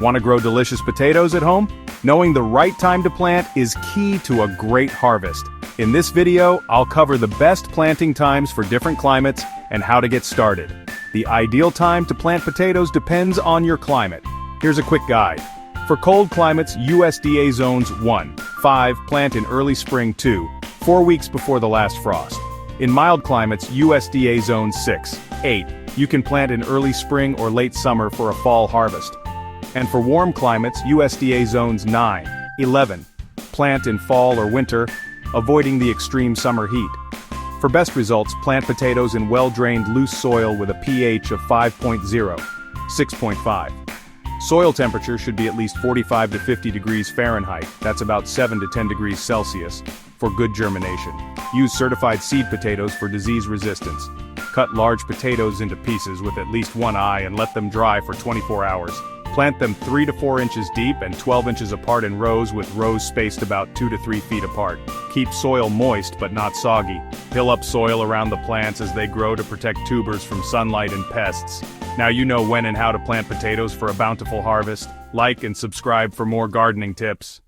Want to grow delicious potatoes at home? Knowing the right time to plant is key to a great harvest. In this video, I'll cover the best planting times for different climates and how to get started. The ideal time to plant potatoes depends on your climate. Here's a quick guide. For cold climates, USDA zones 1, 5, plant in early spring 2, 4 weeks before the last frost. In mild climates, USDA zones 6, 8, you can plant in early spring or late summer for a fall harvest. And for warm climates, USDA zones 9, 11, plant in fall or winter, avoiding the extreme summer heat. For best results, plant potatoes in well-drained loose soil with a pH of 5.0, 6.5. Soil temperature should be at least 45 to 50 degrees Fahrenheit, that's about 7 to 10 degrees Celsius, for good germination. Use certified seed potatoes for disease resistance. Cut large potatoes into pieces with at least one eye and let them dry for 24 hours. Plant them 3 to 4 inches deep and 12 inches apart in rows with rows spaced about 2 to 3 feet apart. Keep soil moist but not soggy. Hill up soil around the plants as they grow to protect tubers from sunlight and pests. Now you know when and how to plant potatoes for a bountiful harvest. Like and subscribe for more gardening tips.